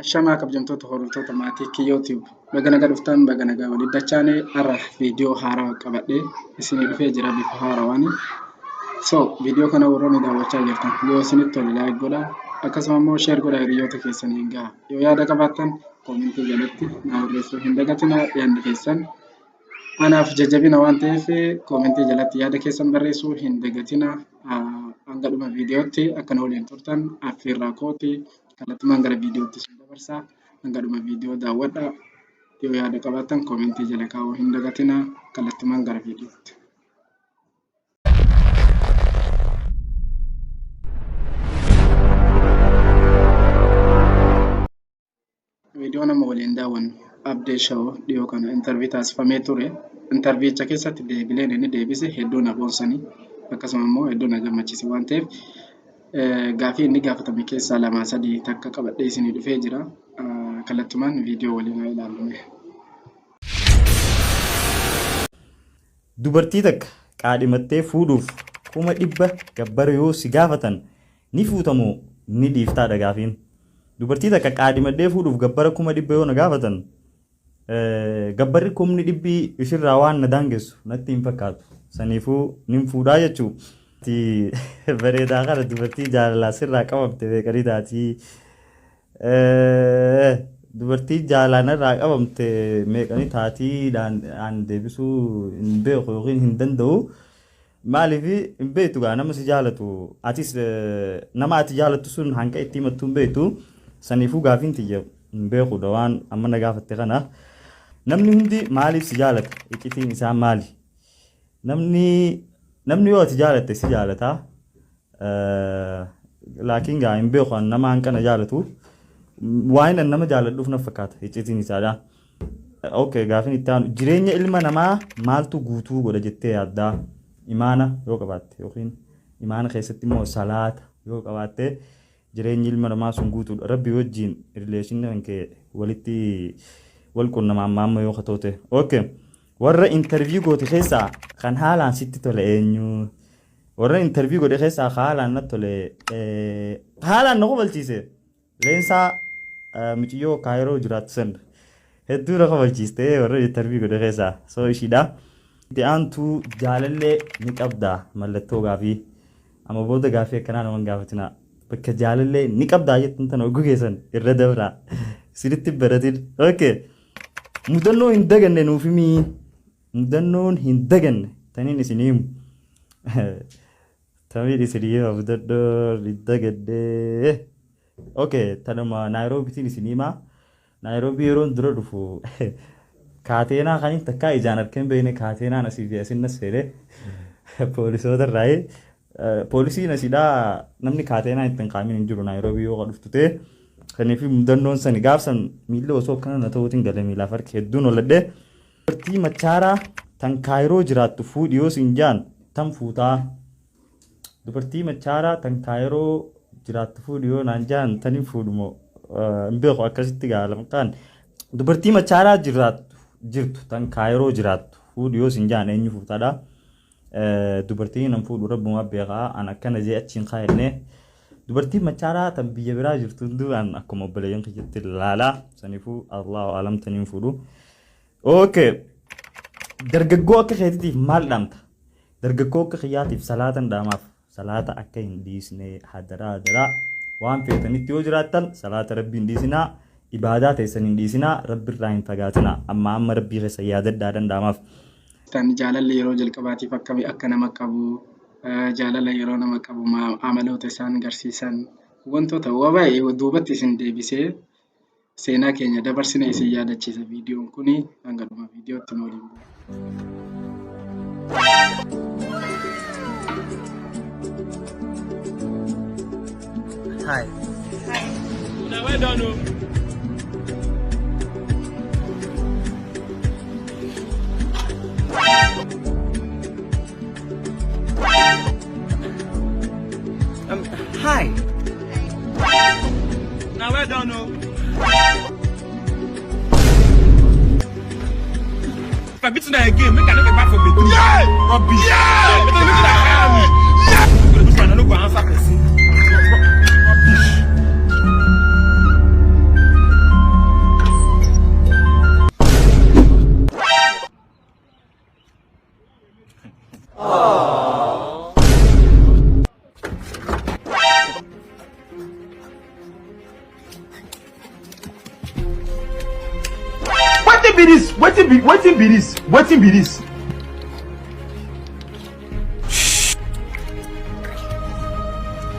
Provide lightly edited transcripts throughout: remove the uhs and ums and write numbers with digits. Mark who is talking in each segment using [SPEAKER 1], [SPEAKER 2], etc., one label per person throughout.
[SPEAKER 1] Ashamaa kabajamtoota hordoftoota maatii YouTube baga nagaa dhuftan baga nagaa waliin dachaane arra viidiyoo haaraa qabadhee isinii dhufee jira bifa haarawaani. So viidiyoo kana warroonni daawwachaa jirtan yoo isinitti tole like godhaa akkasuma immoo share godhaa hiriyoota keessaniin gahaa. Yoo yaada qabaattan koomentii jalatti na barreessuu hin dagatinaa yaadni keessan. Anaaf jajjabina waan ta'eef koomentii jalatti yaada keessan barreessuu hin dagatinaa. Hanga dhuma viidiyootti akkana waliin turtan affeerraa kooti. Kallattumaan gara viidiyootti isin dabarsaa. Hanga dhuma viidiyoo daawwadhaa. Yoo yaada qabaattan koomentii jala kaa'uu hin dagatinaa. Kallattumaan gara viidiyootti. Viidiyoo nama waliin daawwannu abdee shawoo dhiyoo kana intervii taasifamee ture. Interviicha keessatti deebileen inni deebise hedduu na boonsanii akkasuma immoo hedduu na gammachiise waan ta'eef gaafii inni gaafatame keessaa lama sadii takka qabadhee isinii dhufee jira. Kallattumaan viidiyoo waliin haa ilaallu.
[SPEAKER 2] Dubartii takka qaadhimattee fuudhuuf 100,000 gabbara yoo si gaafatan ni fuutamoo ni dhiiftaadha gaafiin. Dubartii takka qaadhimattee fuudhuuf gabbara 100,000 yoo na gaafatan gabbarri 100,000 ishirraa waan na daangessu natti hin fakkaatu. Saniifuu nin fuudhaa jechuudha. Bareedaa kana dubartii jaalalaa sirraa qabamte beekanii taatii. Dubartii jaalalaan irraa qabamte meeqanii taatiidhaan aan deebisuu hin beeku yookiin hin danda'u. Maaliif hin beektu gaa nama si jaalatu atis nama ati jaalattu sun hanga itti himattu hin beektu. Saniifuu gaafiin tiyya hin beekudha waan amma na gaafatte kana. Namni hundi maaliif si jaalata? Iccitiin isaa maali? Namni yoo ati jaalatte si jaalataa. Laakiin gaa hin beeku nama hanqana jaalatu. Waan nama jaaladhuuf na fakkaata iccitiin isaadha. Okay, gaafiin itti aanu jireenya ilma namaa maaltu guutuu godha jettee yaaddaa? Imaana yoo qabaatte yookiin imaana keessatti immoo salaata yoo qabaatte jireenyi ilma namaa sun guutuudha. Rabbi wajjin rileeshinii kee walitti wal quunnamaan amma yoo katoote. Okay. Warra interview goote keessaa kan haalaan sitti tole eenyu? Warra interview godhe keessaa haalaan na tole haalaan na qabalchiise. Leensaa muciyyoo kaayiroo jiraattu san hedduu na qabalchiiste warra interview godhe keessaa. So ishiidha. Itti aantuu jaalallee ni qabdaa mallattoo gaafii. Amma booda gaafii akkanaa nama gaafatina. Bakka jaalallee ni qabdaa jettan tana oguu keessan irra dabraa. Siritti baratin. Okay. Mudannoo hin daganne nuuf himii. Mudannoon hin daganne taniin isinii himu. Tamiin isinii hima mudannoo hin daganne. Okay, tanuma Naayiroobiitiin isinii himaa. Naayiroobii yeroon dura dhufu kaateenaa kaniin takkaa ijaan argeen beekne kaateenaan asii fi asin nas fedhe poolisoota irraa. Poolisiin asiidhaa namni kaateenaa ittiin qaamiin hin jiru Naayiroobii yoo dhuftu ta'e. Kaniif mudannoon sani gaafsan miilla osoo akkana na ta'uutiin galee miilaaf harki hedduun oladhee. Dubartii machaaraa tan kaayiroo jiraattu fuudhi yoo siin jaan tan fuutaa. Dubartii machaaraa tan kaayiroo jiraattu fuudhi yoo naan jaan tan hin fuudhumoo hin beeku akkasitti gaalamqaan. Dubartii machaaraa jirtu tan kaayiroo jiraattu fuudhi yoo siin jaan eenyu fuutaadha. Dubartiin nan fuudhu rabbumaa beekaa an akkana jee achiin kaayannee. Dubartii machaaraa tan biyya biraa jirtu duraan akkuma obboleeyyan kiyyatti ilaalaa. Saniifuu Allahu alam taniin fuudhu. Okay. Dargaggoo akka keetiitiif maal dhaamta? Dargaggoo akka kiyyaatiif salaatan dhaamaaf. Salaata akka hin dhiisne hadaraa. Waan feetanitti yoo jiraattan salaata rabbii hin dhiisinaa. Ibaadaa teessan hin dhiisinaa. Rabbi irraa hin fagaatinaa. Amma rabbii keessa yaadaddaa danda'amaaf.
[SPEAKER 1] Tan jaalalli yeroo jalqabaatiif akka nama qabu. Jaalala yeroo nama qabu amaloota isaan agarsiisan wantoota baay'ee duubatti isin deebisee seenaa keenya dabarsine isin yaadachiisa viidiyoon kuni hanga dhuma viidiyootti nu waliin bu'u.
[SPEAKER 3] Hi.
[SPEAKER 4] Now I don't know.
[SPEAKER 3] Hi.
[SPEAKER 4] Now I don't know. If I beat you again, make I never back for me. Yeah! Rubbish. Yeah! Look at that. Yeah! I'm going to answer. Rubbish. be this? Waiting be this? Waiting be this?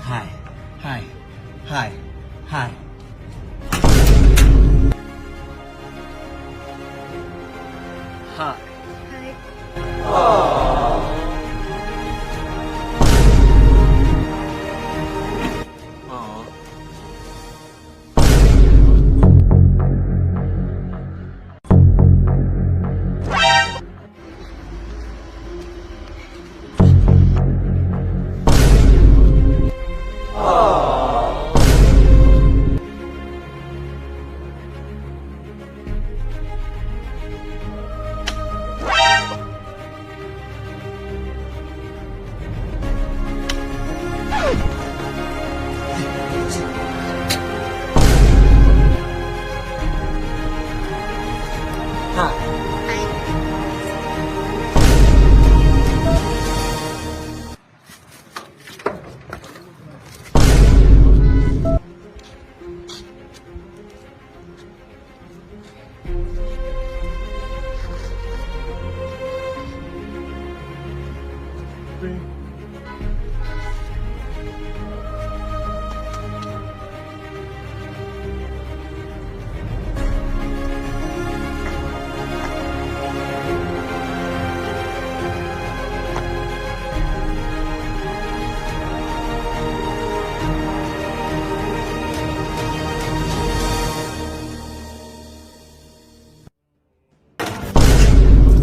[SPEAKER 3] Hi. Hi. Hi. Hi. Hi.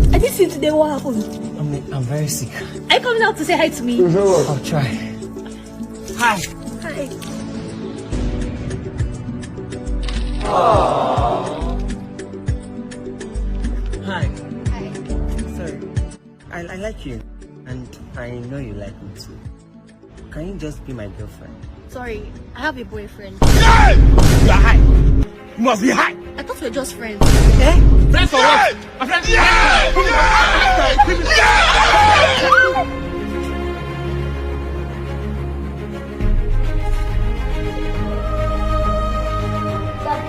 [SPEAKER 5] I didn't see today what happened.
[SPEAKER 3] I'm very sick.
[SPEAKER 5] Are you coming out to say hi to me?
[SPEAKER 3] I'll try. Hi.
[SPEAKER 5] Hi.
[SPEAKER 3] Hi.
[SPEAKER 5] Hi.
[SPEAKER 3] Sorry. I like you. And I know you like me too. Can you just be my girlfriend?
[SPEAKER 5] Sorry, I have a boyfriend.
[SPEAKER 4] Hey! You are high. You must be high.
[SPEAKER 5] I thought we were just friends.
[SPEAKER 3] Eh?
[SPEAKER 4] Friends for what? A friend.
[SPEAKER 6] The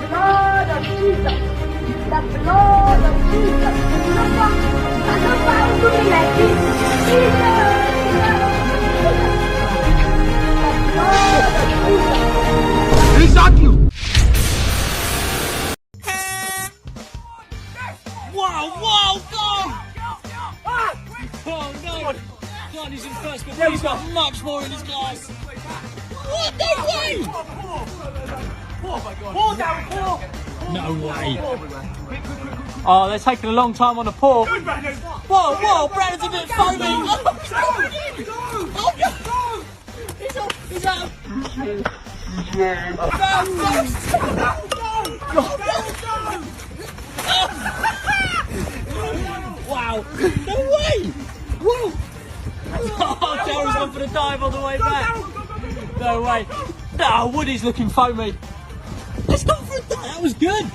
[SPEAKER 6] blood of Jesus. The blood of Jesus. I don't want to be like this. Jesus. The blood of Jesus.
[SPEAKER 4] Exactly.
[SPEAKER 7] Wow, go! Oh no! God, he's in first, but he's got much more in his glass. What? No way! No way! Oh, they're taking a long time on the pour. Whoa, Brandon's a bit foamy. Oh, no! He's out. Wow! No way! Whoa! Oh, Daryl's gone for the dive on the way back. No way! No, Woody's looking foamy. Let's go for a dive. That was good.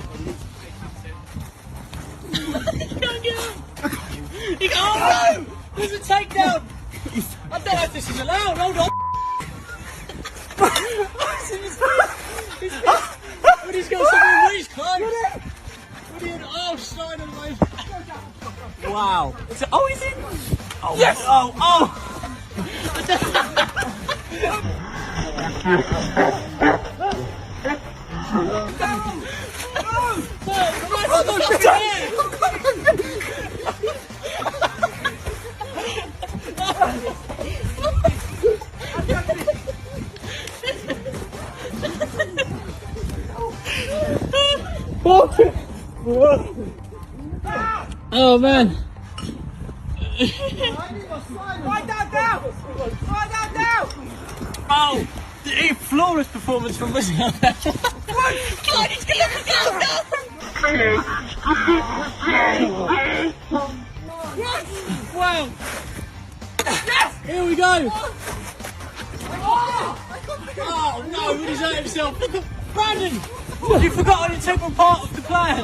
[SPEAKER 7] He can't get up. Oh no! There's a takedown. I don't know if this is allowed. Hold on. Woody's got something. Woody's close. Oh, slide away. Wow. Oh, he's in. Oh, yes. Oh. Oh man.
[SPEAKER 4] Write that down.
[SPEAKER 7] Oh, the flawless performance from Wizzy. God, he's gonna go down. Wow. Yes. Here we go. Oh no, Woody's hurt himself. Brandon, you forgot an integral part of the plan.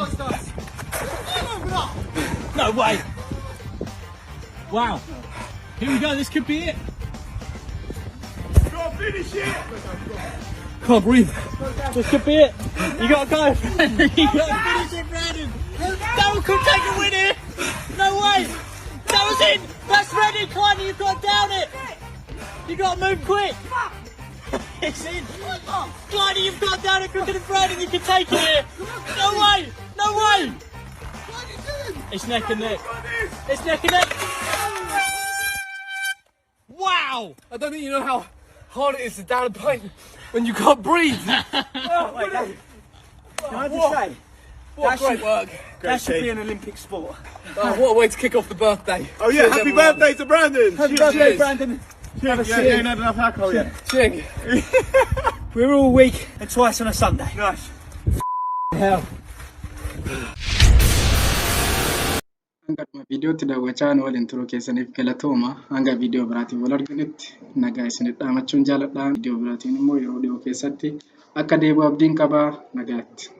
[SPEAKER 7] No way. Wow. Here we go, this could be it.
[SPEAKER 4] Go finish it.
[SPEAKER 7] Come on, breathe. This could be it. You gotta go. You gotta finish it, Brandon. Daryl could take a win here. No way. Daryl's in. That's ready, Kleiner. You've got to down it. You got to move quick. It's in. Kleiner, you've got to down it quicker than Brandon. You can take it here. No way. No way. It's neck and neck. It's neck and neck. Wow.
[SPEAKER 4] I don't think you know how hard it is to down a pint when you can't breathe.
[SPEAKER 3] Can I just say,
[SPEAKER 4] What great work.
[SPEAKER 3] that should be an Olympic sport.
[SPEAKER 4] What a way to kick off the birthday.
[SPEAKER 8] Oh yeah, happy birthday to Brandon!
[SPEAKER 3] Happy birthday, Brandon. Have a
[SPEAKER 8] Yeah, you ain't had enough alcohol yet.
[SPEAKER 4] Ching.
[SPEAKER 3] We're all week and twice on a Sunday.
[SPEAKER 8] Nice.
[SPEAKER 3] Hell.
[SPEAKER 1] Hanga viidiyootti daawwachaa waliin turuu keessaniif galatooma. Hanga viidiyoo biraatiin wal arginutti nagaa isinii dhaamachuun jaaladha. Viidiyoo biraatiin immoo yeroo dhiyoo keessatti akka deebi'u abdiin qaba. Nagaatti.